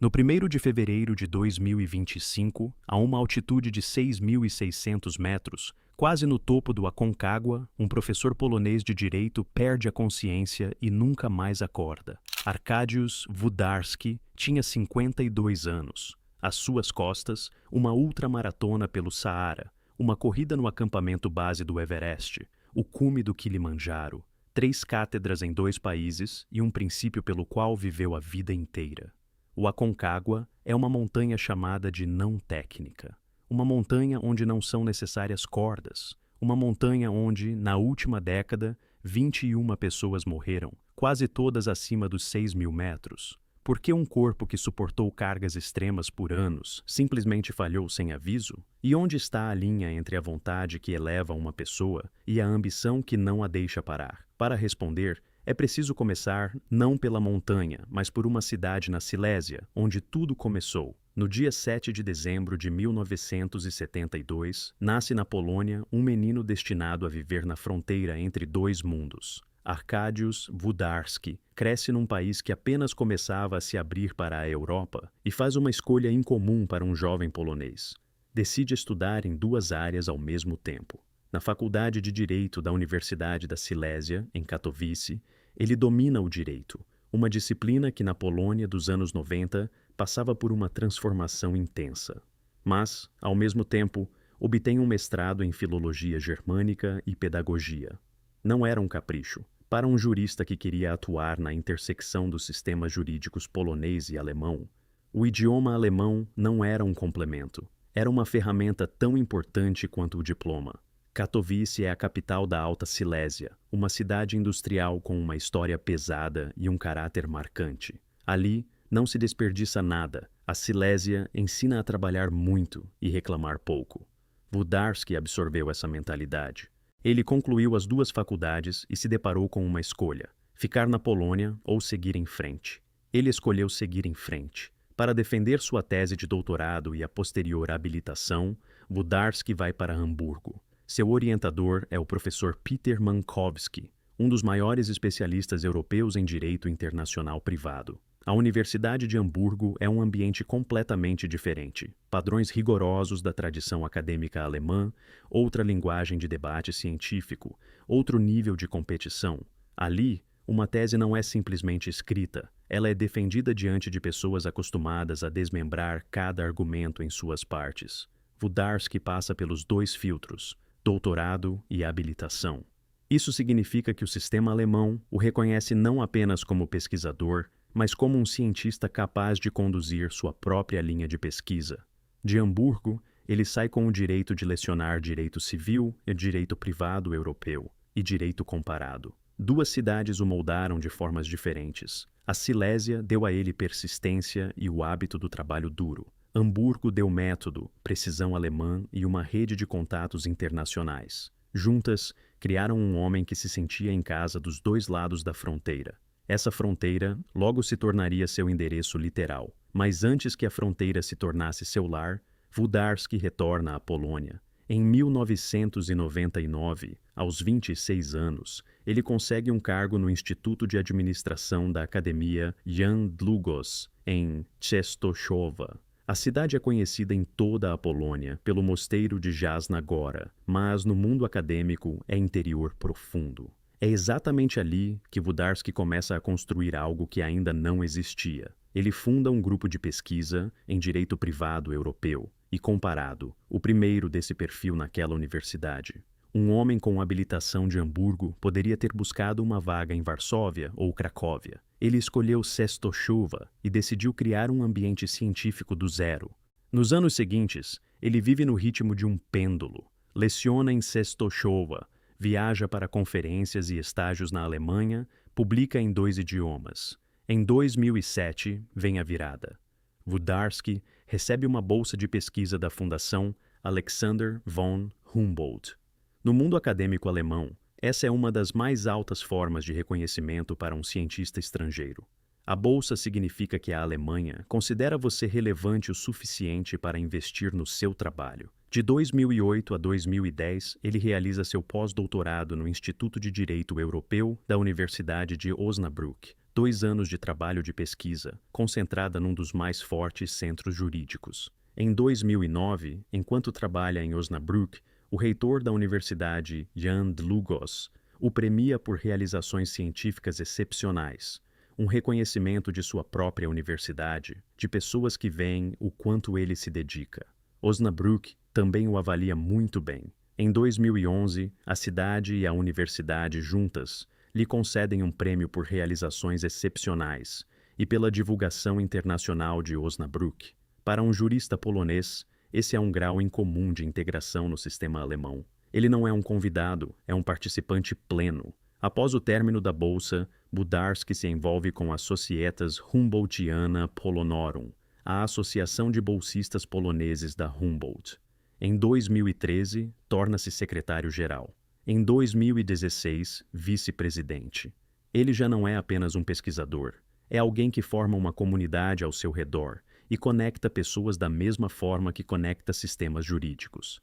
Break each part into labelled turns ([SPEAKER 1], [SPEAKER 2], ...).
[SPEAKER 1] No 1º de fevereiro de 2025, a uma altitude de 6.600 metros, quase no topo do Aconcagua, um professor polonês de direito perde a consciência e nunca mais acorda. Arkadiusz Włodarski tinha 52 anos. Às suas costas, uma ultramaratona pelo Saara, uma corrida no acampamento base do Everest, o cume do Kilimanjaro, 3 cátedras em 2 países e um princípio pelo qual viveu a vida inteira. O Aconcagua é uma montanha chamada de não técnica. Uma montanha onde não são necessárias cordas. Uma montanha onde, na última década, 21 pessoas morreram, quase todas acima dos 6.000 metros. Por que um corpo que suportou cargas extremas por anos simplesmente falhou sem aviso? E onde está a linha entre a vontade que eleva uma pessoa e a ambição que não a deixa parar? Para responder, é preciso começar não pela montanha, mas por uma cidade na Silésia, onde tudo começou. No dia 7 de dezembro de 1972, nasce na Polônia um menino destinado a viver na fronteira entre 2 mundos. Arkadiusz Włodarski cresce num país que apenas começava a se abrir para a Europa e faz uma escolha incomum para um jovem polonês. Decide estudar em 2 áreas ao mesmo tempo. Na Faculdade de Direito da Universidade da Silésia, em Katowice, ele domina o direito, uma disciplina que na Polônia dos anos 90 passava por uma transformação intensa. Mas, ao mesmo tempo, obtém um mestrado em Filologia Germânica e Pedagogia. Não era um capricho. Para um jurista que queria atuar na intersecção dos sistemas jurídicos polonês e alemão, o idioma alemão não era um complemento. Era uma ferramenta tão importante quanto o diploma. Katowice é a capital da Alta Silésia, uma cidade industrial com uma história pesada e um caráter marcante. Ali, não se desperdiça nada. A Silésia ensina a trabalhar muito e reclamar pouco. Włodarski absorveu essa mentalidade. Ele concluiu as 2 faculdades e se deparou com uma escolha: ficar na Polônia ou seguir em frente. Ele escolheu seguir em frente. Para defender sua tese de doutorado e a posterior habilitação, Włodarski vai para Hamburgo. Seu orientador é o professor Peter Mankowski, um dos maiores especialistas europeus em direito internacional privado. A Universidade de Hamburgo é um ambiente completamente diferente. Padrões rigorosos da tradição acadêmica alemã, outra linguagem de debate científico, outro nível de competição. Ali, uma tese não é simplesmente escrita, ela é defendida diante de pessoas acostumadas a desmembrar cada argumento em suas partes. Włodarski passa pelos 2 filtros, doutorado e habilitação. Isso significa que o sistema alemão o reconhece não apenas como pesquisador, mas como um cientista capaz de conduzir sua própria linha de pesquisa. De Hamburgo, ele sai com o direito de lecionar direito civil e direito privado europeu, e direito comparado. 2 cidades o moldaram de formas diferentes. A Silésia deu a ele persistência e o hábito do trabalho duro. Hamburgo deu método, precisão alemã e uma rede de contatos internacionais. Juntas, criaram um homem que se sentia em casa dos 2 lados da fronteira. Essa fronteira logo se tornaria seu endereço literal. Mas antes que a fronteira se tornasse seu lar, Włodarski retorna à Polônia. Em 1999, aos 26 anos, ele consegue um cargo no Instituto de Administração da Academia Jan Długosz, em Częstochowa. A cidade é conhecida em toda a Polônia pelo mosteiro de Jasna Góra, mas no mundo acadêmico é interior profundo. É exatamente ali que Włodarski começa a construir algo que ainda não existia. Ele funda um grupo de pesquisa em direito privado europeu e comparado, o primeiro desse perfil naquela universidade. Um homem com habilitação de Hamburgo poderia ter buscado uma vaga em Varsóvia ou Cracóvia. Ele escolheu Częstochowa e decidiu criar um ambiente científico do zero. Nos anos seguintes, ele vive no ritmo de um pêndulo. Leciona em Częstochowa, viaja para conferências e estágios na Alemanha, publica em 2 idiomas. Em 2007, vem a virada. Włodarski recebe uma bolsa de pesquisa da Fundação Alexander von Humboldt. No mundo acadêmico alemão, essa é uma das mais altas formas de reconhecimento para um cientista estrangeiro. A bolsa significa que a Alemanha considera você relevante o suficiente para investir no seu trabalho. De 2008 a 2010, ele realiza seu pós-doutorado no Instituto de Direito Europeu da Universidade de Osnabrück. 2 anos de trabalho de pesquisa, concentrada num dos mais fortes centros jurídicos. Em 2009, enquanto trabalha em Osnabrück, o reitor da Universidade Jan Dlugos o premia por realizações científicas excepcionais, um reconhecimento de sua própria universidade, de pessoas que veem o quanto ele se dedica. Osnabrück também o avalia muito bem. Em 2011, a cidade e a universidade juntas lhe concedem um prêmio por realizações excepcionais e pela divulgação internacional de Osnabrück. Para um jurista polonês, esse é um grau incomum de integração no sistema alemão. Ele não é um convidado, é um participante pleno. Após o término da bolsa, Włodarski se envolve com a Societas Humboldtiana Polonorum, a associação de bolsistas poloneses da Humboldt. Em 2013, torna-se secretário-geral. Em 2016, vice-presidente. Ele já não é apenas um pesquisador, é alguém que forma uma comunidade ao seu redor e conecta pessoas da mesma forma que conecta sistemas jurídicos.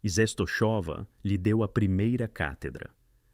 [SPEAKER 1] Zestochowa lhe deu a primeira cátedra.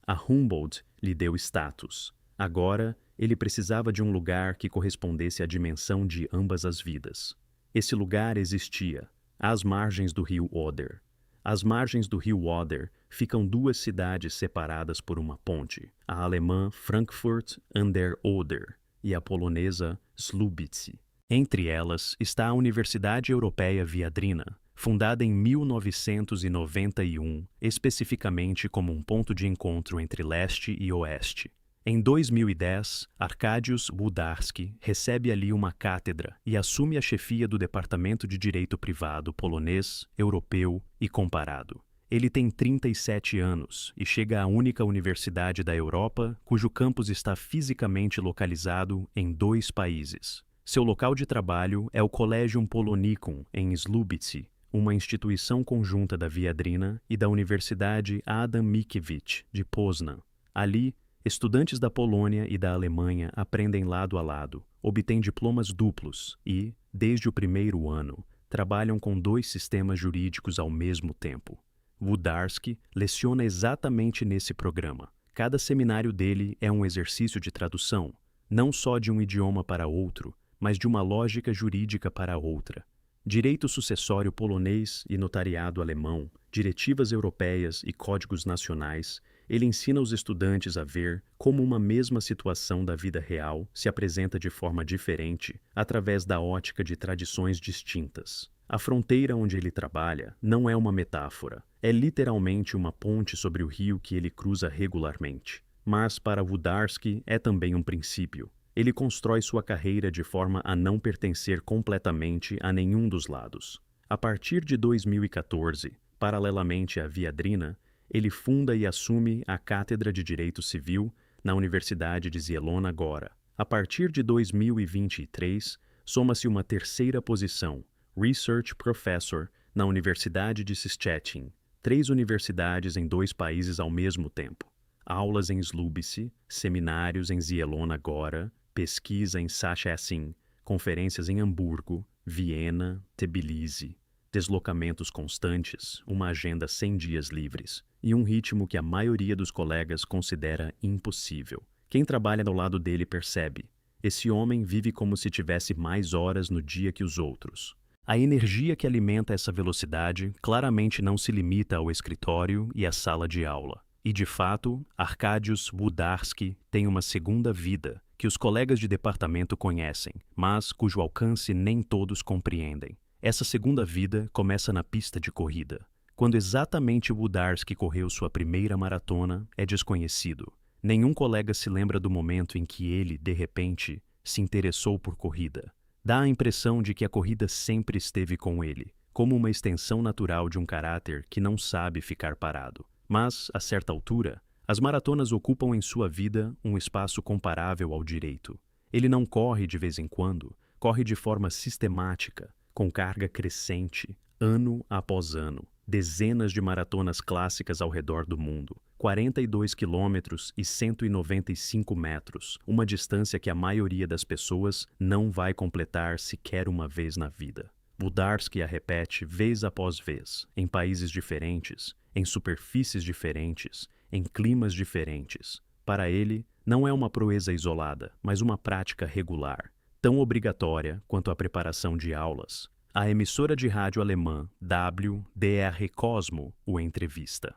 [SPEAKER 1] A Humboldt lhe deu status. Agora, ele precisava de um lugar que correspondesse à dimensão de ambas as vidas. Esse lugar existia, às margens do rio Oder. Às margens do rio Oder ficam duas cidades separadas por uma ponte, a alemã Frankfurt an der Oder e a polonesa Słubice. Entre elas está a Universidade Europeia Viadrina, fundada em 1991, especificamente como um ponto de encontro entre leste e oeste. Em 2010, Arkadiusz Włodarski recebe ali uma cátedra e assume a chefia do Departamento de Direito Privado polonês, europeu e comparado. Ele tem 37 anos e chega à única universidade da Europa cujo campus está fisicamente localizado em 2 países. Seu local de trabalho é o Collegium Polonicum, em Słubice, uma instituição conjunta da Viadrina e da Universidade Adam Mickiewicz, de Poznan. Ali, estudantes da Polônia e da Alemanha aprendem lado a lado, obtêm diplomas duplos e, desde o primeiro ano, trabalham com 2 sistemas jurídicos ao mesmo tempo. Włodarski leciona exatamente nesse programa. Cada seminário dele é um exercício de tradução, não só de um idioma para outro, mas de uma lógica jurídica para outra. Direito sucessório polonês e notariado alemão, diretivas europeias e códigos nacionais, ele ensina os estudantes a ver como uma mesma situação da vida real se apresenta de forma diferente através da ótica de tradições distintas. A fronteira onde ele trabalha não é uma metáfora, é literalmente uma ponte sobre o rio que ele cruza regularmente. Mas para Włodarski é também um princípio. Ele constrói sua carreira de forma a não pertencer completamente a nenhum dos lados. A partir de 2014, paralelamente à Viadrina, ele funda e assume a Cátedra de Direito Civil na Universidade de Zielona Góra. A partir de 2023, soma-se uma terceira posição, Research Professor, na Universidade de Szczecin, 3 universidades em 2 países ao mesmo tempo. Aulas em Słubice, seminários em Zielona Góra, pesquisa em Szczecin, conferências em Hamburgo, Viena, Tbilisi, deslocamentos constantes, uma agenda sem dias livres e um ritmo que a maioria dos colegas considera impossível. Quem trabalha ao lado dele percebe, esse homem vive como se tivesse mais horas no dia que os outros. A energia que alimenta essa velocidade claramente não se limita ao escritório e à sala de aula. E, de fato, Arkadiusz Włodarski tem uma segunda vida que os colegas de departamento conhecem, mas cujo alcance nem todos compreendem. Essa segunda vida começa na pista de corrida. Quando exatamente Włodarski correu sua primeira maratona é desconhecido. Nenhum colega se lembra do momento em que ele, de repente, se interessou por corrida. Dá a impressão de que a corrida sempre esteve com ele, como uma extensão natural de um caráter que não sabe ficar parado. Mas, a certa altura, as maratonas ocupam em sua vida um espaço comparável ao direito. Ele não corre de vez em quando, corre de forma sistemática, com carga crescente, ano após ano. Dezenas de maratonas clássicas ao redor do mundo, 42 quilômetros e 195 metros, uma distância que a maioria das pessoas não vai completar sequer uma vez na vida. Włodarski a repete vez após vez, em países diferentes, em superfícies diferentes, em climas diferentes. Para ele, não é uma proeza isolada, mas uma prática regular, tão obrigatória quanto a preparação de aulas. A emissora de rádio alemã WDR Cosmo o entrevista.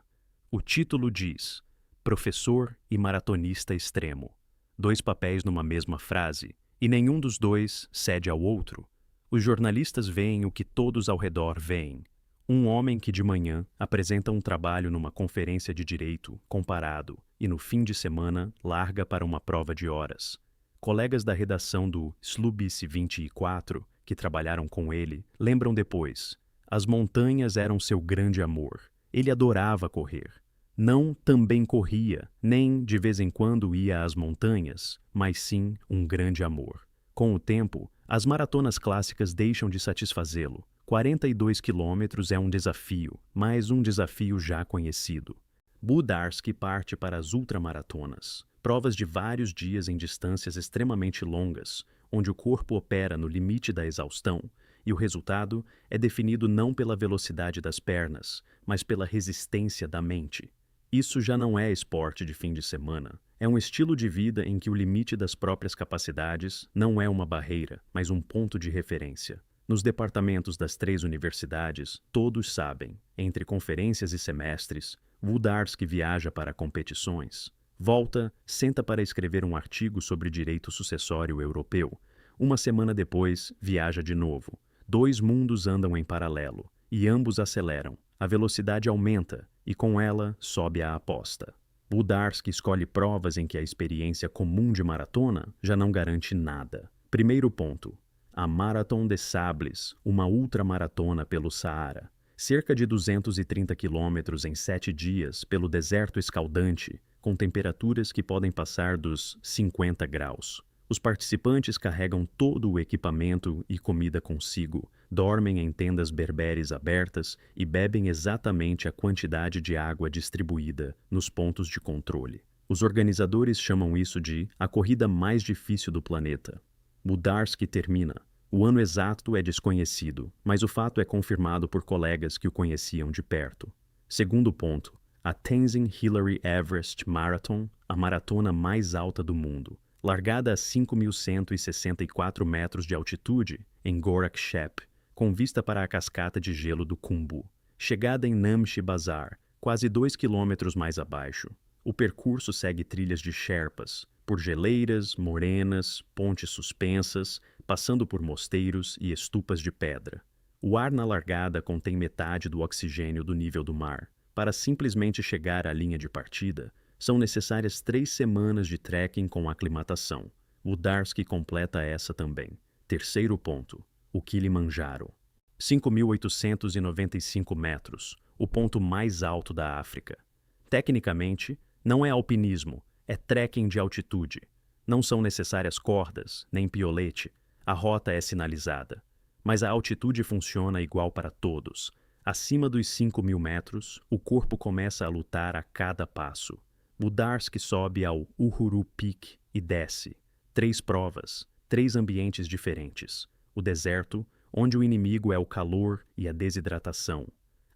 [SPEAKER 1] O título diz: Professor e maratonista extremo. Dois papéis numa mesma frase, e nenhum dos dois cede ao outro. Os jornalistas veem o que todos ao redor veem. Um homem que de manhã apresenta um trabalho numa conferência de direito comparado e no fim de semana larga para uma prova de horas. Colegas da redação do Slubice 24, que trabalharam com ele, lembram depois: as montanhas eram seu grande amor. Ele adorava correr. Não também corria, nem de vez em quando ia às montanhas, mas sim um grande amor. Com o tempo, as maratonas clássicas deixam de satisfazê-lo. 42 quilômetros é um desafio, mas um desafio já conhecido. Budarski parte para as ultramaratonas, provas de vários dias em distâncias extremamente longas, onde o corpo opera no limite da exaustão, e o resultado é definido não pela velocidade das pernas, mas pela resistência da mente. Isso já não é esporte de fim de semana. É um estilo de vida em que o limite das próprias capacidades não é uma barreira, mas um ponto de referência. Nos departamentos das 3 universidades, todos sabem, entre conferências e semestres, Budarski viaja para competições. Volta, senta para escrever um artigo sobre direito sucessório europeu. Uma semana depois, viaja de novo. 2 mundos andam em paralelo, e ambos aceleram. A velocidade aumenta, e com ela sobe a aposta. Budarski escolhe provas em que a experiência comum de maratona já não garante nada. Primeiro ponto: a Marathon des Sables, uma ultramaratona pelo Saara. Cerca de 230 quilômetros em 7 dias pelo deserto escaldante, com temperaturas que podem passar dos 50 graus. Os participantes carregam todo o equipamento e comida consigo, dormem em tendas berberes abertas e bebem exatamente a quantidade de água distribuída nos pontos de controle. Os organizadores chamam isso de a corrida mais difícil do planeta. Budarski termina. O ano exato é desconhecido, mas o fato é confirmado por colegas que o conheciam de perto. Segundo ponto: a Tenzing Hillary Everest Marathon, a maratona mais alta do mundo. Largada a 5.164 metros de altitude, em Gorakchep, com vista para a cascata de gelo do Khumbu. Chegada em Namche Bazar, quase 2 quilômetros mais abaixo. O percurso segue trilhas de sherpas, por geleiras, morenas, pontes suspensas, passando por mosteiros e estupas de pedra. O ar na largada contém metade do oxigênio do nível do mar. Para simplesmente chegar à linha de partida, são necessárias 3 semanas de trekking com aclimatação. Budarski completa essa também. Terceiro ponto: o Kilimanjaro. 5.895 metros, o ponto mais alto da África. Tecnicamente, não é alpinismo, é trekking de altitude. Não são necessárias cordas, nem piolete. A rota é sinalizada. Mas a altitude funciona igual para todos. Acima dos 5.000 metros, o corpo começa a lutar a cada passo. Budarski sobe ao Uhuru Peak e desce. 3 provas, 3 ambientes diferentes. O deserto, onde o inimigo é o calor e a desidratação.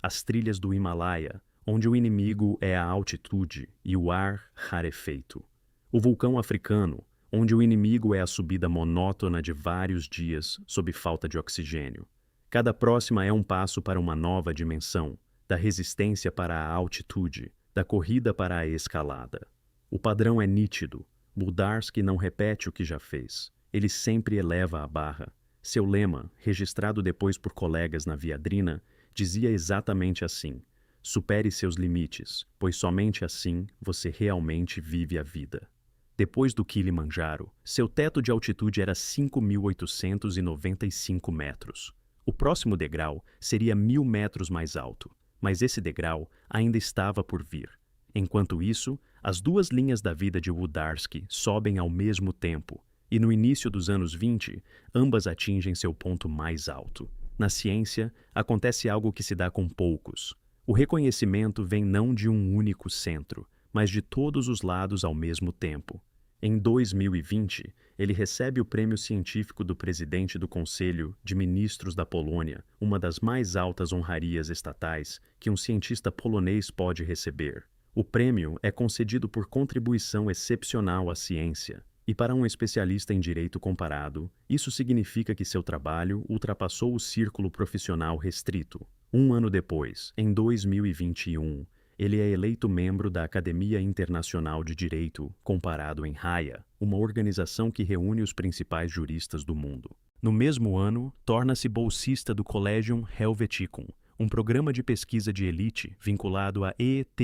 [SPEAKER 1] As trilhas do Himalaia, onde o inimigo é a altitude e o ar rarefeito. O vulcão africano, onde o inimigo é a subida monótona de vários dias sob falta de oxigênio. Cada próxima é um passo para uma nova dimensão, da resistência para a altitude, da corrida para a escalada. O padrão é nítido. Budarski não repete o que já fez. Ele sempre eleva a barra. Seu lema, registrado depois por colegas na Viadrina, dizia exatamente assim: supere seus limites, pois somente assim você realmente vive a vida. Depois do Kilimanjaro, seu teto de altitude era 5.895 metros. O próximo degrau seria 1.000 metros mais alto, mas esse degrau ainda estava por vir. Enquanto isso, as 2 linhas da vida de Budarski sobem ao mesmo tempo, e no início dos anos 20, ambas atingem seu ponto mais alto. Na ciência, acontece algo que se dá com poucos. O reconhecimento vem não de um único centro, mas de todos os lados ao mesmo tempo. Em 2020, ele recebe o prêmio científico do presidente do Conselho de Ministros da Polônia, uma das mais altas honrarias estatais que um cientista polonês pode receber. O prêmio é concedido por contribuição excepcional à ciência, e para um especialista em direito comparado, isso significa que seu trabalho ultrapassou o círculo profissional restrito. Um ano depois, em 2021, ele é eleito membro da Academia Internacional de Direito Comparado em Haia, uma organização que reúne os principais juristas do mundo. No mesmo ano, torna-se bolsista do Collegium Helveticum, um programa de pesquisa de elite vinculado à ETH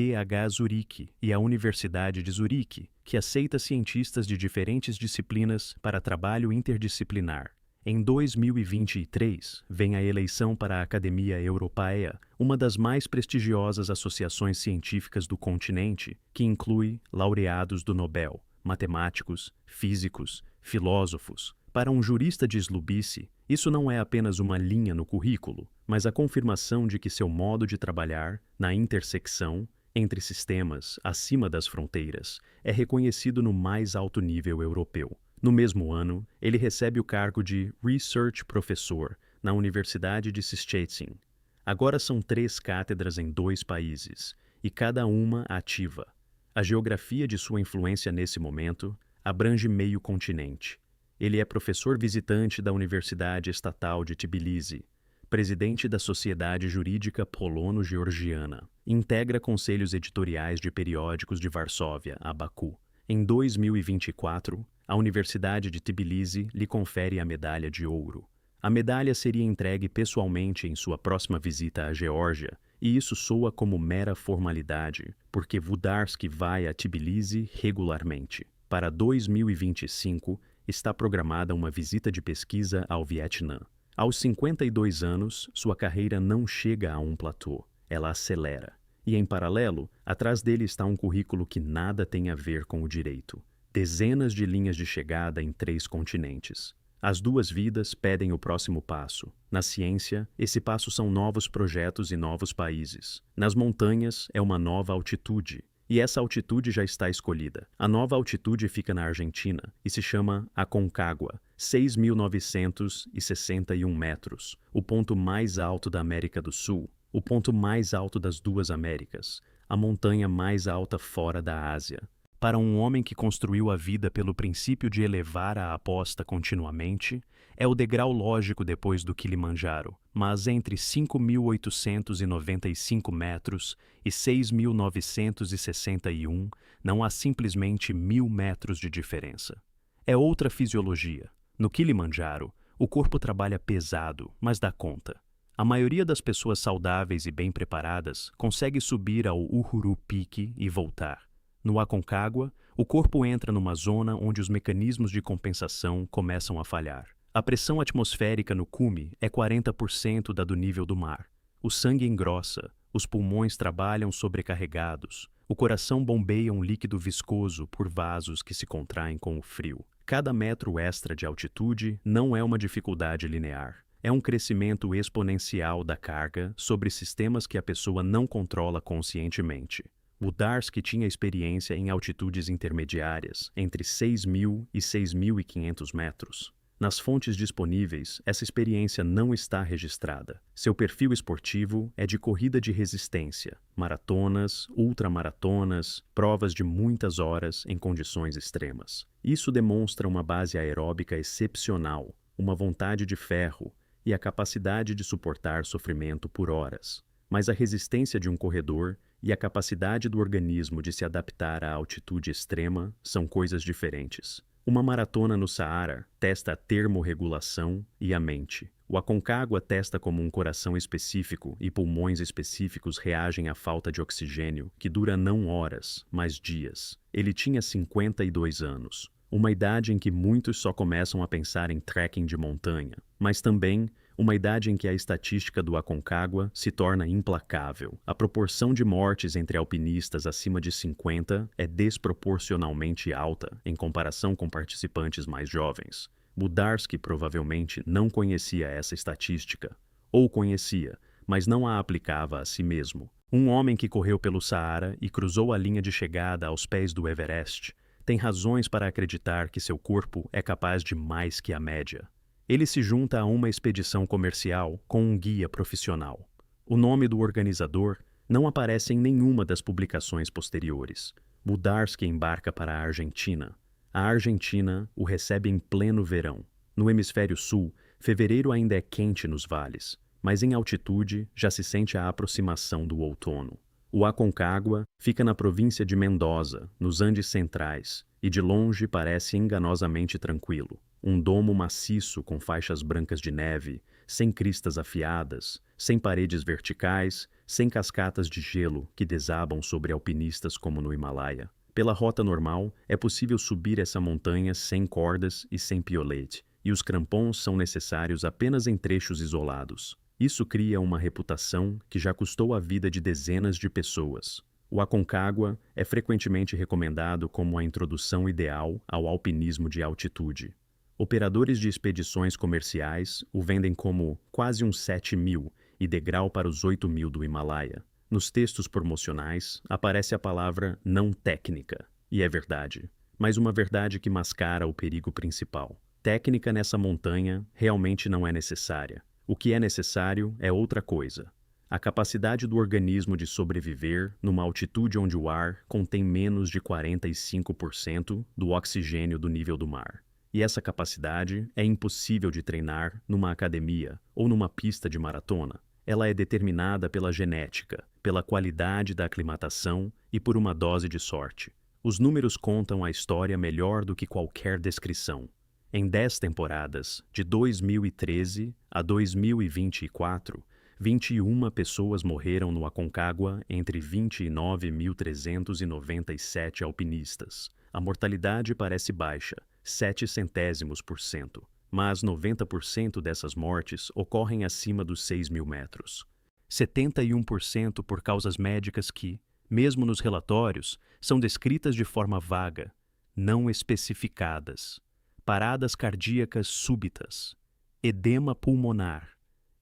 [SPEAKER 1] Zurique e à Universidade de Zurique, que aceita cientistas de diferentes disciplinas para trabalho interdisciplinar. Em 2023, vem a eleição para a Academia Europaea, uma das mais prestigiosas associações científicas do continente, que inclui laureados do Nobel, matemáticos, físicos, filósofos. Para um jurista de Slubice, isso não é apenas uma linha no currículo, mas a confirmação de que seu modo de trabalhar, na intersecção, entre sistemas, acima das fronteiras, é reconhecido no mais alto nível europeu. No mesmo ano, ele recebe o cargo de Research Professor na Universidade de Szczecin. Agora são 3 cátedras em 2 países, e cada uma ativa. A geografia de sua influência nesse momento abrange meio continente. Ele é professor visitante da Universidade Estatal de Tbilisi, presidente da Sociedade Jurídica Polono-Georgiana, integra conselhos editoriais de periódicos de Varsóvia a Baku. Em 2024, a Universidade de Tbilisi lhe confere a medalha de ouro. A medalha seria entregue pessoalmente em sua próxima visita à Geórgia, e isso soa como mera formalidade, porque Włodarski vai a Tbilisi regularmente. Para 2025, está programada uma visita de pesquisa ao Vietnã. Aos 52 anos, sua carreira não chega a um platô, ela acelera. E, em paralelo, atrás dele está um currículo que nada tem a ver com o direito. Dezenas de linhas de chegada em 3 continentes. As 2 vidas pedem o próximo passo. Na ciência, esse passo são novos projetos e novos países. Nas montanhas, é uma nova altitude. E essa altitude já está escolhida. A nova altitude fica na Argentina e se chama Aconcagua, 6.961 metros, o ponto mais alto da América do Sul, o ponto mais alto das 2 Américas, a montanha mais alta fora da Ásia. Para um homem que construiu a vida pelo princípio de elevar a aposta continuamente, é o degrau lógico depois do Kilimanjaro, mas entre 5.895 metros e 6.961 não há simplesmente 1.000 metros de diferença. É outra fisiologia. No Kilimanjaro, o corpo trabalha pesado, mas dá conta. A maioria das pessoas saudáveis e bem preparadas consegue subir ao Uhuru Peak e voltar. No Aconcagua, o corpo entra numa zona onde os mecanismos de compensação começam a falhar. A pressão atmosférica no cume é 40% da do nível do mar. O sangue engrossa, os pulmões trabalham sobrecarregados, o coração bombeia um líquido viscoso por vasos que se contraem com o frio. Cada metro extra de altitude não é uma dificuldade linear. É um crescimento exponencial da carga sobre sistemas que a pessoa não controla conscientemente. Włodarski tinha experiência em altitudes intermediárias, entre 6.000 e 6.500 metros. Nas fontes disponíveis, essa experiência não está registrada. Seu perfil esportivo é de corrida de resistência, maratonas, ultramaratonas, provas de muitas horas em condições extremas. Isso demonstra uma base aeróbica excepcional, uma vontade de ferro e a capacidade de suportar sofrimento por horas. Mas a resistência de um corredor e a capacidade do organismo de se adaptar à altitude extrema são coisas diferentes. Uma maratona no Saara testa a termorregulação e a mente. O Aconcagua testa como um coração específico e pulmões específicos reagem à falta de oxigênio, que dura não horas, mas dias. Ele tinha 52 anos, uma idade em que muitos só começam a pensar em trekking de montanha, mas também uma idade em que a estatística do Aconcagua se torna implacável. A proporção de mortes entre alpinistas acima de 50 é desproporcionalmente alta em comparação com participantes mais jovens. Włodarski provavelmente não conhecia essa estatística, ou conhecia, mas não a aplicava a si mesmo. Um homem que correu pelo Saara e cruzou a linha de chegada aos pés do Everest tem razões para acreditar que seu corpo é capaz de mais que a média. Ele se junta a uma expedição comercial com um guia profissional. O nome do organizador Não aparece em nenhuma das publicações posteriores. Budarski embarca para a Argentina. A Argentina o recebe em pleno verão. No hemisfério sul, fevereiro ainda é quente nos vales, mas em altitude já se sente a aproximação do outono. O Aconcagua fica na província de Mendoza, nos Andes Centrais, e de longe parece enganosamente tranquilo. Um domo maciço com faixas brancas de neve, sem cristas afiadas, sem paredes verticais, sem cascatas de gelo que desabam sobre alpinistas como no Himalaia. Pela rota normal, é possível subir essa montanha sem cordas e sem piolete, e os crampons são necessários apenas em trechos isolados. Isso cria uma reputação que já custou a vida de dezenas de pessoas. O Aconcagua é frequentemente recomendado como a introdução ideal ao alpinismo de altitude. Operadores de expedições comerciais o vendem como quase um 7.000 e degrau para os 8.000 do Himalaia. Nos textos promocionais aparece a palavra não técnica, e é verdade, mas uma verdade que mascara o perigo principal. Técnica nessa montanha realmente não é necessária. O que é necessário é outra coisa. A capacidade do organismo de sobreviver numa altitude onde o ar contém menos de 45% do oxigênio do nível do mar. E essa capacidade é impossível de treinar numa academia ou numa pista de maratona. Ela é determinada pela genética, pela qualidade da aclimatação e por uma dose de sorte. Os números contam a história melhor do que qualquer descrição. Em 10 temporadas, de 2013 a 2024, 21 pessoas morreram no Aconcagua entre 29.397 alpinistas. A mortalidade parece baixa, 0,07%, mas 90% dessas mortes ocorrem acima dos 6.000 metros. 71% por causas médicas que, mesmo nos relatórios, são descritas de forma vaga, não especificadas. Paradas cardíacas súbitas, edema pulmonar,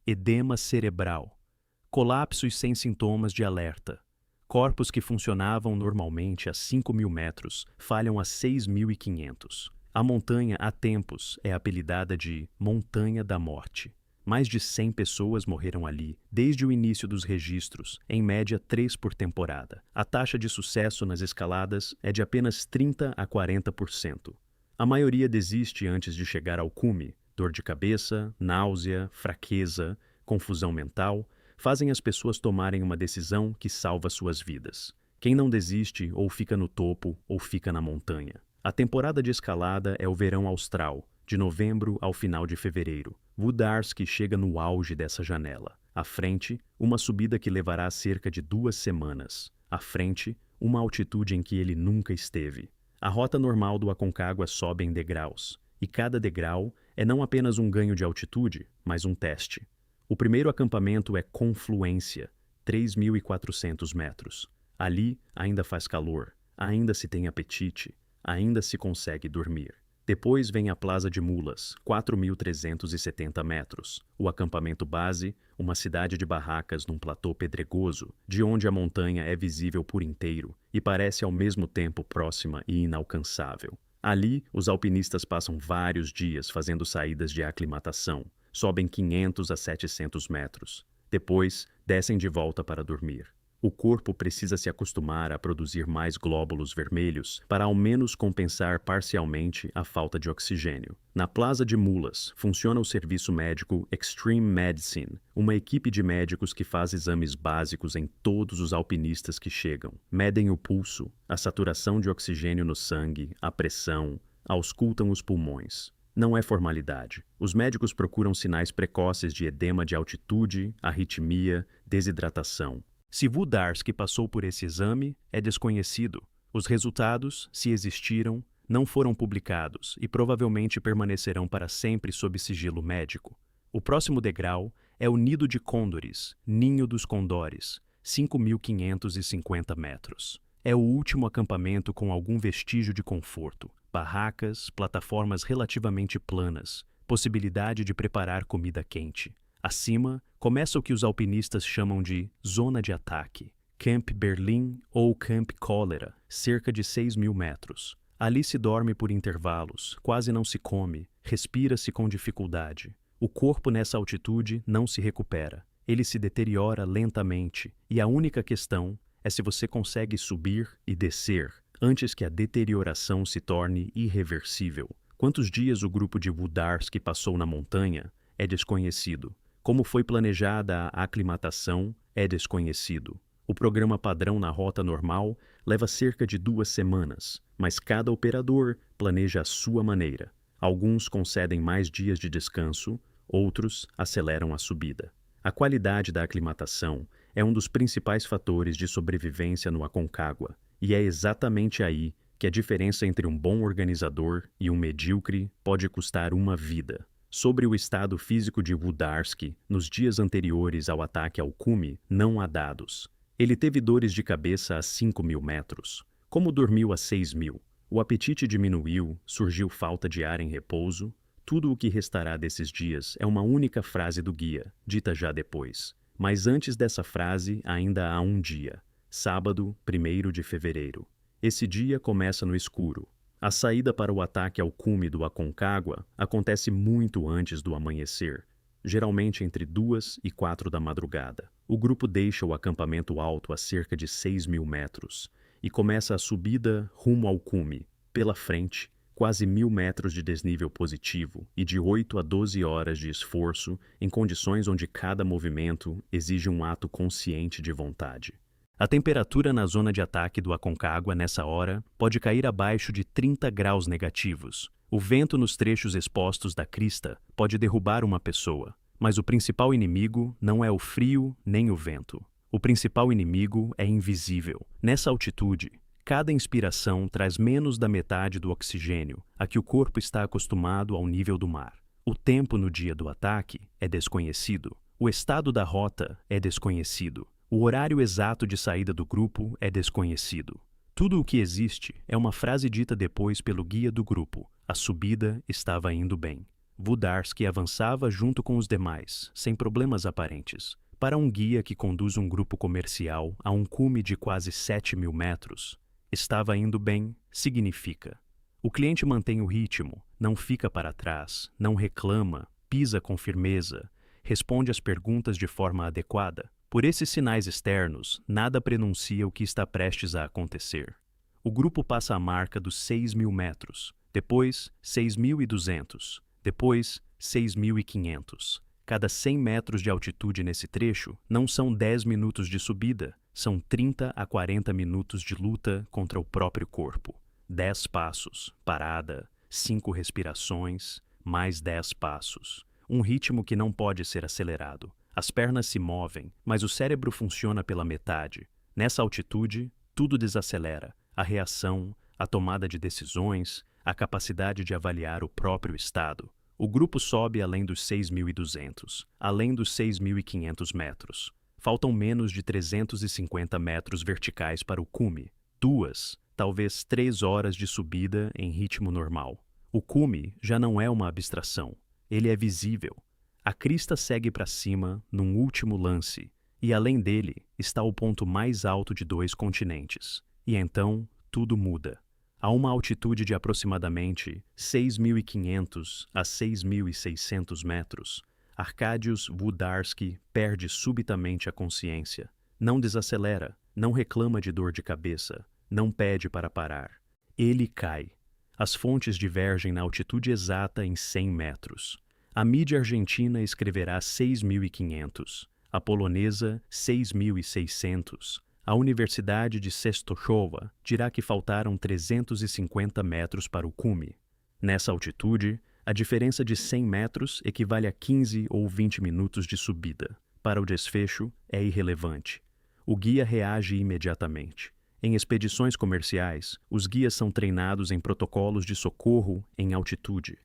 [SPEAKER 1] edema cerebral, colapsos sem sintomas de alerta. Corpos que funcionavam normalmente a 5.000 metros falham a 6.500. A montanha, há tempos, é apelidada de Montanha da Morte. Mais de 100 pessoas morreram ali desde o início dos registros, em média 3 por temporada. A taxa de sucesso nas escaladas é de apenas 30 a 40%. A maioria desiste antes de chegar ao cume. Dor de cabeça, náusea, fraqueza, confusão mental fazem as pessoas tomarem uma decisão que salva suas vidas. Quem não desiste ou fica no topo ou fica na montanha. A temporada de escalada é o verão austral, de novembro ao final de fevereiro. Budarski chega no auge dessa janela. À frente, uma subida que levará cerca de 2 semanas. À frente, uma altitude em que ele nunca esteve. A rota normal do Aconcagua sobe em degraus, e cada degrau é não apenas um ganho de altitude, mas um teste. O primeiro acampamento é Confluência, 3.400 metros. Ali ainda faz calor, ainda se tem apetite, ainda se consegue dormir. Depois vem a Plaza de Mulas, 4.370 metros. O acampamento base, uma cidade de barracas num platô pedregoso, de onde a montanha é visível por inteiro e parece ao mesmo tempo próxima e inalcançável. Ali, os alpinistas passam vários dias fazendo saídas de aclimatação. Sobem 500 a 700 metros. Depois, descem de volta para dormir. O corpo precisa se acostumar a produzir mais glóbulos vermelhos para ao menos compensar parcialmente a falta de oxigênio. Na Plaza de Mulas, funciona o serviço médico Extreme Medicine, uma equipe de médicos que faz exames básicos em todos os alpinistas que chegam. Medem o pulso, a saturação de oxigênio no sangue, a pressão, auscultam os pulmões. Não é formalidade. Os médicos procuram sinais precoces de edema de altitude, arritmia, desidratação. Se Budarski passou por esse exame, é desconhecido. Os resultados, se existiram, não foram publicados e provavelmente permanecerão para sempre sob sigilo médico. O próximo degrau é o Nido de Condores, Ninho dos Condores, 5.550 metros. É o último acampamento com algum vestígio de conforto. Barracas, plataformas relativamente planas, possibilidade de preparar comida quente. Acima, começa o que os alpinistas chamam de Zona de Ataque, Camp Berlin ou Camp Cólera, cerca de 6.000 metros. Ali se dorme por intervalos, quase não se come, respira-se com dificuldade. O corpo nessa altitude não se recupera. Ele se deteriora lentamente e a única questão é se você consegue subir e descer antes que a deterioração se torne irreversível. Quantos dias o grupo de Włodarski passou na montanha é desconhecido. Como foi planejada a aclimatação é desconhecido. O programa padrão na rota normal leva cerca de 2 semanas, mas cada operador planeja à sua maneira. Alguns concedem mais dias de descanso, outros aceleram a subida. A qualidade da aclimatação é um dos principais fatores de sobrevivência no Aconcagua, e é exatamente aí que a diferença entre um bom organizador e um medíocre pode custar uma vida. Sobre o estado físico de Włodarski, nos dias anteriores ao ataque ao cume, não há dados. Ele teve dores de cabeça a 5.000 metros. Como dormiu a 6.000? O apetite diminuiu, surgiu falta de ar em repouso. Tudo o que restará desses dias é uma única frase do guia, dita já depois. Mas antes dessa frase ainda há um dia. Sábado, 1º de fevereiro. Esse dia começa no escuro. A saída para o ataque ao cume do Aconcagua acontece muito antes do amanhecer, geralmente entre 2 e 4 da madrugada. O grupo deixa o acampamento alto a cerca de 6.000 metros e começa a subida rumo ao cume. Pela frente, quase 1.000 metros de desnível positivo e de 8 a 12 horas de esforço em condições onde cada movimento exige um ato consciente de vontade. A temperatura na zona de ataque do Aconcagua nessa hora pode cair abaixo de 30 graus negativos. O vento nos trechos expostos da crista pode derrubar uma pessoa, mas o principal inimigo não é o frio nem o vento. O principal inimigo é invisível. Nessa altitude, cada inspiração traz menos da metade do oxigênio a que o corpo está acostumado ao nível do mar. O tempo no dia do ataque é desconhecido. O estado da rota é desconhecido. O horário exato de saída do grupo é desconhecido. Tudo o que existe é uma frase dita depois pelo guia do grupo. A subida estava indo bem. Włodarski avançava junto com os demais, sem problemas aparentes. Para um guia que conduz um grupo comercial a um cume de quase 7.000 metros, estava indo bem significa: o cliente mantém o ritmo, não fica para trás, não reclama, pisa com firmeza, responde às perguntas de forma adequada. Por esses sinais externos, nada prenuncia o que está prestes a acontecer. O grupo passa a marca dos 6.000 metros, depois 6.200, depois 6.500. Cada 100 metros de altitude nesse trecho não são 10 minutos de subida, são 30 a 40 minutos de luta contra o próprio corpo. 10 passos, parada, 5 respirações, mais 10 passos. Um ritmo que não pode ser acelerado. As pernas se movem, mas o cérebro funciona pela metade. Nessa altitude, tudo desacelera. A reação, a tomada de decisões, a capacidade de avaliar o próprio estado. O grupo sobe além dos 6.200, além dos 6.500 metros. Faltam menos de 350 metros verticais para o cume. 2, talvez 3 horas de subida em ritmo normal. O cume já não é uma abstração. Ele é visível. A crista segue para cima num último lance, e além dele está o ponto mais alto de 2 continentes. E então tudo muda. A uma altitude de aproximadamente 6.500 a 6.600 metros, Arkadiusz Włodarski perde subitamente a consciência. Não desacelera, não reclama de dor de cabeça, não pede para parar. Ele cai. As fontes divergem na altitude exata em 100 metros. A mídia argentina escreverá 6.500, a polonesa 6.600. A Universidade de Częstochowa dirá que faltaram 350 metros para o cume. Nessa altitude, a diferença de 100 metros equivale a 15 ou 20 minutos de subida. Para o desfecho, é irrelevante. O guia reage imediatamente. Em expedições comerciais, os guias são treinados em protocolos de socorro em altitude.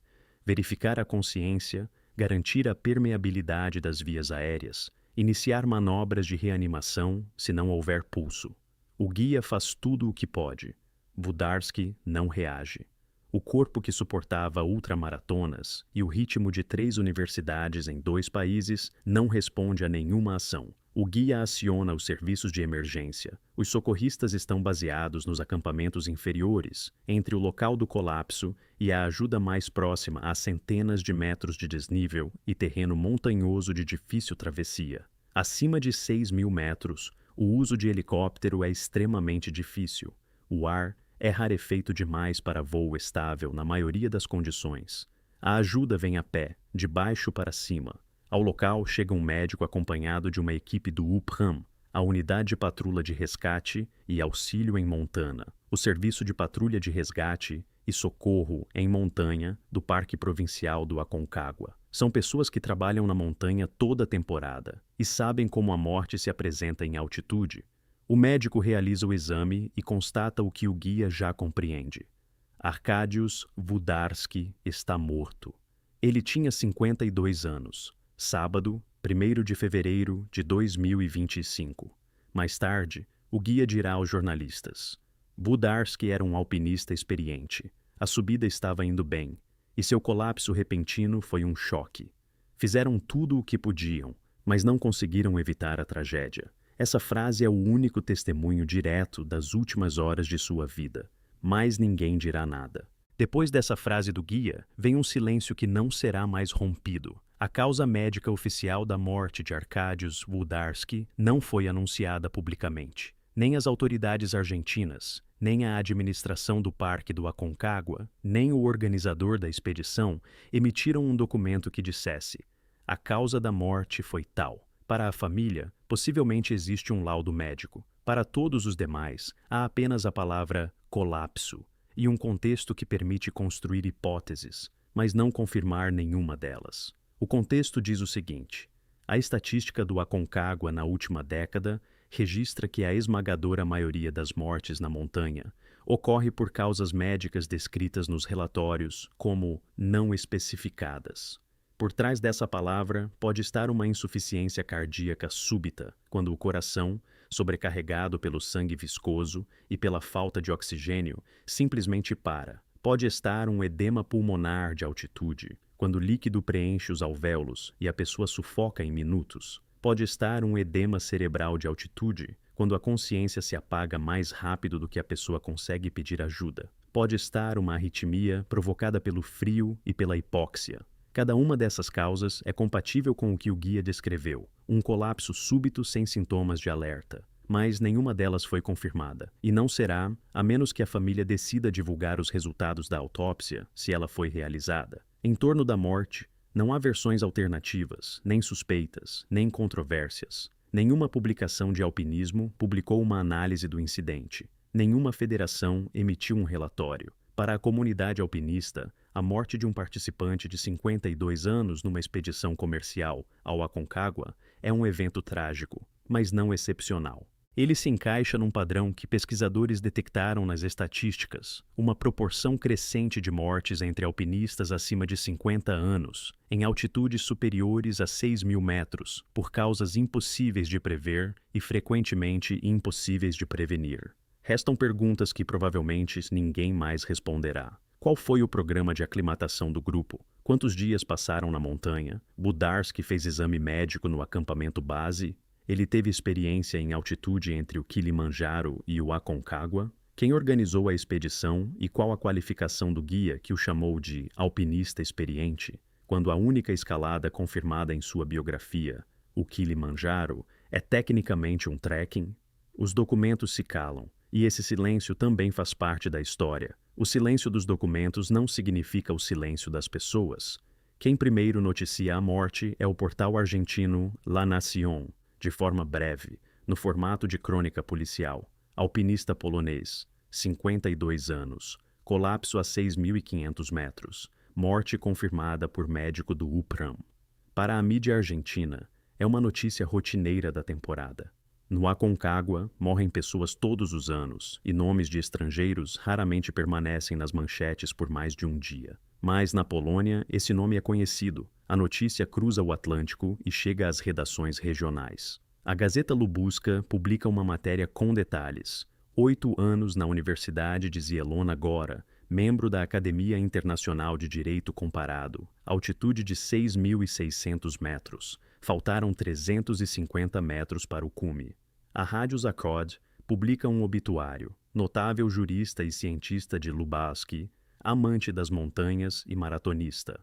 [SPEAKER 1] Verificar a consciência, garantir a permeabilidade das vias aéreas, iniciar manobras de reanimação se não houver pulso. O guia faz tudo o que pode. Włodarski não reage. O corpo que suportava ultramaratonas e o ritmo de 3 universidades em 2 países não responde a nenhuma ação. O guia aciona os serviços de emergência. Os socorristas estão baseados nos acampamentos inferiores, entre o local do colapso e a ajuda mais próxima a centenas de metros de desnível e terreno montanhoso de difícil travessia. Acima de 6.000 metros, o uso de helicóptero é extremamente difícil. O ar é rarefeito demais para voo estável na maioria das condições. A ajuda vem a pé, de baixo para cima. Ao local chega um médico acompanhado de uma equipe do UPRAM, a Unidade de Patrulha de Resgate e Auxílio em Montana, o Serviço de Patrulha de Resgate e Socorro em Montanha do Parque Provincial do Aconcagua. São pessoas que trabalham na montanha toda a temporada e sabem como a morte se apresenta em altitude. O médico realiza o exame e constata o que o guia já compreende. Arkadiusz Włodarski está morto. Ele tinha 52 anos. Sábado, 1º de fevereiro de 2025. Mais tarde, o guia dirá aos jornalistas: Włodarski era um alpinista experiente. A subida estava indo bem, e seu colapso repentino foi um choque. Fizeram tudo o que podiam, mas não conseguiram evitar a tragédia. Essa frase é o único testemunho direto das últimas horas de sua vida. Mais ninguém dirá nada. Depois dessa frase do guia, vem um silêncio que não será mais rompido. A causa médica oficial da morte de Arkadiusz Włodarski não foi anunciada publicamente. Nem as autoridades argentinas, nem a administração do Parque do Aconcagua, nem o organizador da expedição emitiram um documento que dissesse: a causa da morte foi tal. Para a família, possivelmente existe um laudo médico. Para todos os demais, há apenas a palavra colapso e um contexto que permite construir hipóteses, mas não confirmar nenhuma delas. O contexto diz o seguinte: a estatística do Aconcagua na última década registra que a esmagadora maioria das mortes na montanha ocorre por causas médicas descritas nos relatórios como não especificadas. Por trás dessa palavra pode estar uma insuficiência cardíaca súbita, quando o coração, sobrecarregado pelo sangue viscoso e pela falta de oxigênio, simplesmente para. Pode estar um edema pulmonar de altitude, quando o líquido preenche os alvéolos e a pessoa sufoca em minutos. Pode estar um edema cerebral de altitude, quando a consciência se apaga mais rápido do que a pessoa consegue pedir ajuda. Pode estar uma arritmia provocada pelo frio e pela hipóxia. Cada uma dessas causas é compatível com o que o guia descreveu, um colapso súbito sem sintomas de alerta. Mas nenhuma delas foi confirmada, e não será, a menos que a família decida divulgar os resultados da autópsia, se ela foi realizada. Em torno da morte, não há versões alternativas, nem suspeitas, nem controvérsias. Nenhuma publicação de alpinismo publicou uma análise do incidente. Nenhuma federação emitiu um relatório. Para a comunidade alpinista, a morte de um participante de 52 anos numa expedição comercial ao Aconcagua é um evento trágico, mas não excepcional. Ele se encaixa num padrão que pesquisadores detectaram nas estatísticas, uma proporção crescente de mortes entre alpinistas acima de 50 anos, em altitudes superiores a 6.000 metros, por causas impossíveis de prever e frequentemente impossíveis de prevenir. Restam perguntas que provavelmente ninguém mais responderá. Qual foi o programa de aclimatação do grupo? Quantos dias passaram na montanha? Włodarski fez exame médico no acampamento base? Ele teve experiência em altitude entre o Kilimanjaro e o Aconcagua? Quem organizou a expedição e qual a qualificação do guia que o chamou de alpinista experiente, quando a única escalada confirmada em sua biografia, o Kilimanjaro, é tecnicamente um trekking? Os documentos se calam, e esse silêncio também faz parte da história. O silêncio dos documentos não significa o silêncio das pessoas. Quem primeiro noticia a morte é o portal argentino La Nación, de forma breve, no formato de crônica policial. Alpinista polonês, 52 anos, colapso a 6.500 metros, morte confirmada por médico do UPRAM. Para a mídia argentina, é uma notícia rotineira da temporada. No Aconcagua, morrem pessoas todos os anos, e nomes de estrangeiros raramente permanecem nas manchetes por mais de um dia. Mas na Polônia, esse nome é conhecido. A notícia cruza o Atlântico e chega às redações regionais. A Gazeta Lubuska publica uma matéria com detalhes. 8 anos na Universidade de Zielona Góra, membro da Academia Internacional de Direito Comparado, altitude de 6.600 metros. Faltaram 350 metros para o cume. A Rádio Zachod publica um obituário. Notável jurista e cientista de Lubaski, amante das montanhas e maratonista.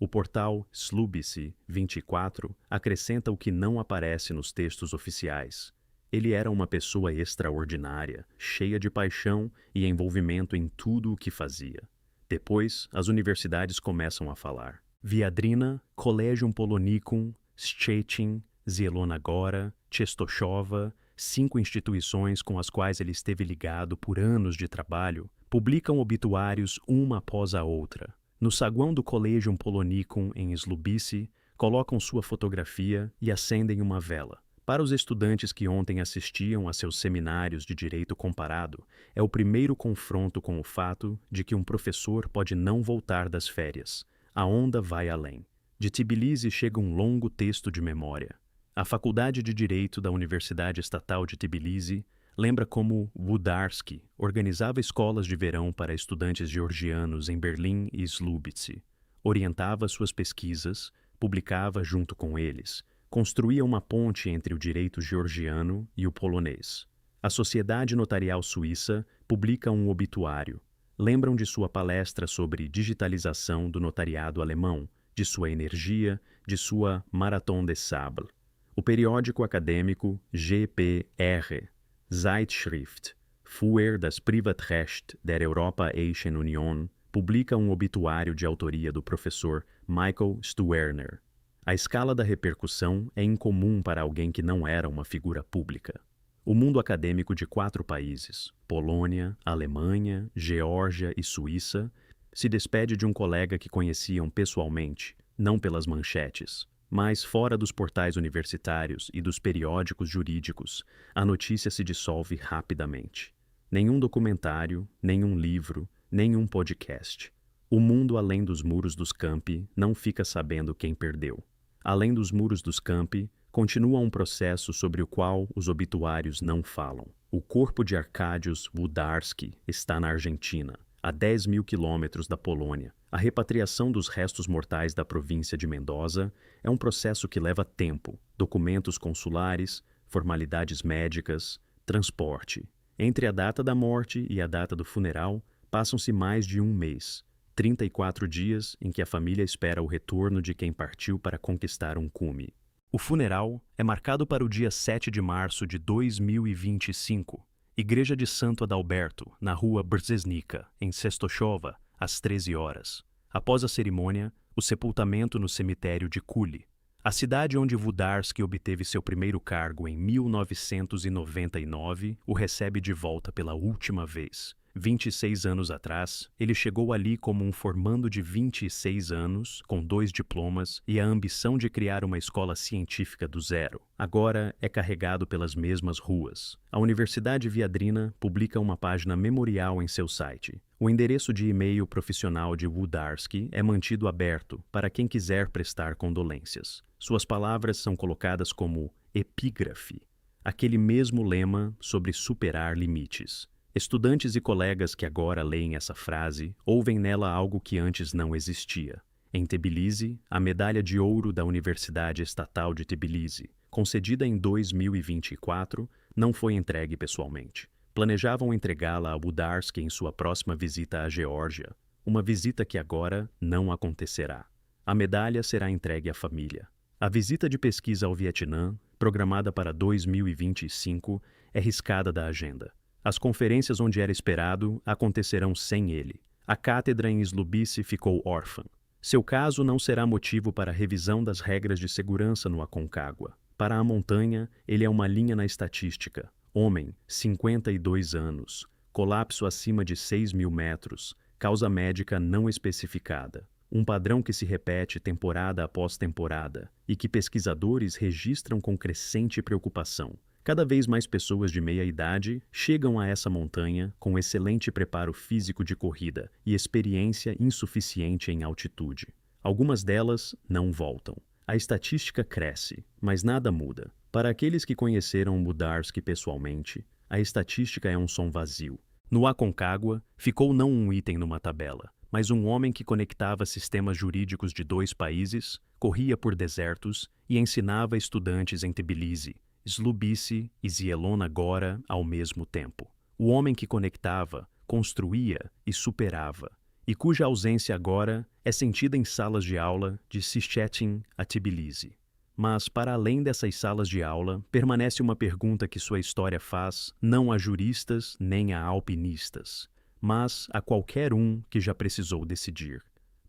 [SPEAKER 1] O portal Slubice 24 acrescenta o que não aparece nos textos oficiais. Ele era uma pessoa extraordinária, cheia de paixão e envolvimento em tudo o que fazia. Depois, as universidades começam a falar. Viadrina, Collegium Polonicum, Szczecin, Zielona Góra, Częstochowa, 5 instituições com as quais ele esteve ligado por anos de trabalho, publicam obituários uma após a outra. No saguão do Collegium Polonicum em Slubice, colocam sua fotografia e acendem uma vela. Para os estudantes que ontem assistiam a seus seminários de direito comparado, é o primeiro confronto com o fato de que um professor pode não voltar das férias. A onda vai além. De Tbilisi chega um longo texto de memória. A Faculdade de Direito da Universidade Estatal de Tbilisi lembra como Włodarski organizava escolas de verão para estudantes georgianos em Berlim e Slubice, orientava suas pesquisas, publicava junto com eles, construía uma ponte entre o direito georgiano e o polonês. A Sociedade Notarial Suíça publica um obituário. Lembram de sua palestra sobre digitalização do notariado alemão, de sua energia, de sua Marathon des Sables. O periódico acadêmico GPR, Zeitschrift für das Privatrecht der Europäischen Union, publica um obituário de autoria do professor Michael Stuerner. A escala da repercussão é incomum para alguém que não era uma figura pública. O mundo acadêmico de 4 países, Polônia, Alemanha, Geórgia e Suíça, se despede de um colega que conheciam pessoalmente, não pelas manchetes, mas fora dos portais universitários e dos periódicos jurídicos, a notícia se dissolve rapidamente. Nenhum documentário, nenhum livro, nenhum podcast. O mundo além dos muros dos campi não fica sabendo quem perdeu. Além dos muros dos campi, continua um processo sobre o qual os obituários não falam. O corpo de Arkadiusz Włodarski está na Argentina, a 10.000 quilômetros da Polônia. A repatriação dos restos mortais da província de Mendoza é um processo que leva tempo, documentos consulares, formalidades médicas, transporte. Entre a data da morte e a data do funeral, passam-se mais de um mês. 34 dias em que a família espera o retorno de quem partiu para conquistar um cume. O funeral é marcado para o dia 7 de março de 2025, Igreja de Santo Adalberto, na rua Brzeźnica, em Częstochowa, às 13 horas. Após a cerimônia, o sepultamento no cemitério de Kuli. A cidade onde Włodarski obteve seu primeiro cargo em 1999 o recebe de volta pela última vez. 26 anos atrás, ele chegou ali como um formando de 26 anos, com 2 diplomas e a ambição de criar uma escola científica do zero. Agora é carregado pelas mesmas ruas. A Universidade Viadrina publica uma página memorial em seu site. O endereço de e-mail profissional de Włodarski é mantido aberto para quem quiser prestar condolências. Suas palavras são colocadas como epígrafe, aquele mesmo lema sobre superar limites. Estudantes e colegas que agora leem essa frase ouvem nela algo que antes não existia. Em Tbilisi, a medalha de ouro da Universidade Estatal de Tbilisi, concedida em 2024, não foi entregue pessoalmente. Planejavam entregá-la a Włodarski em sua próxima visita à Geórgia, uma visita que agora não acontecerá. A medalha será entregue à família. A visita de pesquisa ao Vietnã, programada para 2025, é riscada da agenda. As conferências onde era esperado acontecerão sem ele. A cátedra em Slubice ficou órfã. Seu caso não será motivo para a revisão das regras de segurança no Aconcagua. Para a montanha, ele é uma linha na estatística. Homem, 52 anos, colapso acima de 6.000 metros, causa médica não especificada. Um padrão que se repete temporada após temporada e que pesquisadores registram com crescente preocupação. Cada vez mais pessoas de meia idade chegam a essa montanha com excelente preparo físico de corrida e experiência insuficiente em altitude. Algumas delas não voltam. A estatística cresce, mas nada muda. Para aqueles que conheceram Włodarski pessoalmente, a estatística é um som vazio. No Aconcagua, ficou não um item numa tabela, mas um homem que conectava sistemas jurídicos de 2 países, corria por desertos e ensinava estudantes em Tbilisi, Slubice e Zielona Góra ao mesmo tempo. O homem que conectava, construía e superava. e cuja ausência agora é sentida em salas de aula de Szczytyn a Tbilisi. Mas, para além dessas salas de aula, permanece uma pergunta que sua história faz não a juristas nem a alpinistas, mas a qualquer um que já precisou decidir,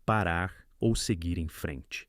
[SPEAKER 1] parar ou seguir em frente.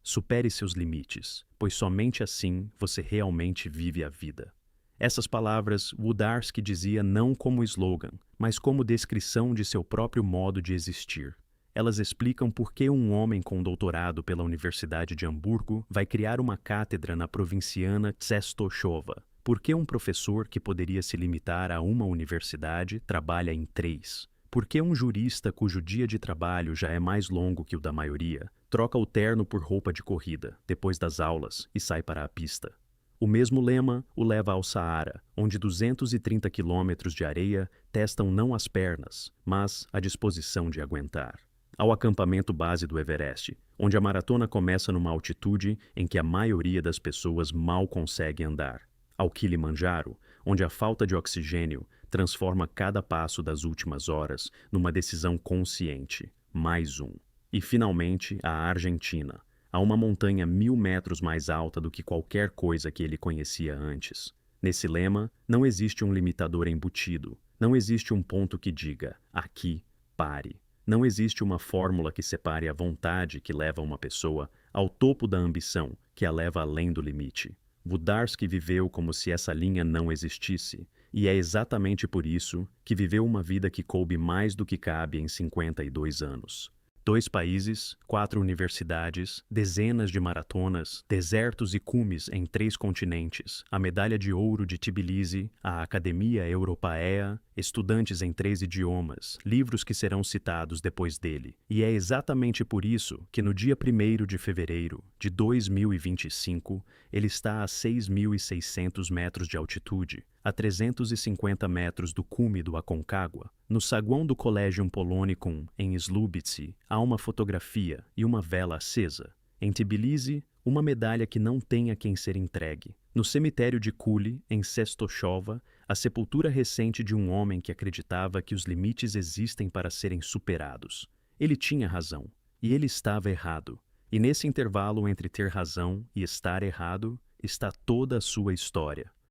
[SPEAKER 1] Supere seus limites, pois somente assim você realmente vive a vida. Essas palavras Włodarski dizia não como slogan, mas como descrição de seu próprio modo de existir. Elas explicam por que um homem com doutorado pela Universidade de Hamburgo vai criar uma cátedra na provinciana Częstochowa. Por que um professor que poderia se limitar a uma universidade trabalha em 3? Por que um jurista cujo dia de trabalho já é mais longo que o da maioria troca o terno por roupa de corrida, depois das aulas, e sai para a pista? O mesmo lema o leva ao Saara, onde 230 quilômetros de areia testam não as pernas, mas a disposição de aguentar. Ao acampamento base do Everest, onde a maratona começa numa altitude em que a maioria das pessoas mal consegue andar. Ao Kilimanjaro, onde a falta de oxigênio transforma cada passo das últimas horas numa decisão consciente, mais um. E, finalmente, a Argentina, a uma montanha 1000 metros mais alta do que qualquer coisa que ele conhecia antes. Nesse lema, não existe um limitador embutido, não existe um ponto que diga, aqui, pare. Não existe uma fórmula que separe a vontade que leva uma pessoa ao topo da ambição que a leva além do limite. Włodarski viveu como se essa linha não existisse, e é exatamente por isso que viveu uma vida que coube mais do que cabe em 52 anos. 2 países, 4 universidades, dezenas de maratonas, desertos e cumes em 3 continentes, a medalha de ouro de Tbilisi, a Academia Europaea, estudantes em 3 idiomas, livros que serão citados depois dele. E é exatamente por isso que no dia 1º de fevereiro de 2025, ele está a 6.600 metros de altitude, a 350 metros do cume do Aconcagua. No saguão do Collegium Polonicum, em Słubice, há uma fotografia e uma vela acesa. Em Tbilisi, uma medalha que não tem a quem ser entregue. No cemitério de Kuli, em Częstochowa, a sepultura recente de um homem que acreditava que os limites existem para serem superados. Ele tinha razão, e ele estava errado. E nesse intervalo entre ter razão e estar errado, está toda a sua história.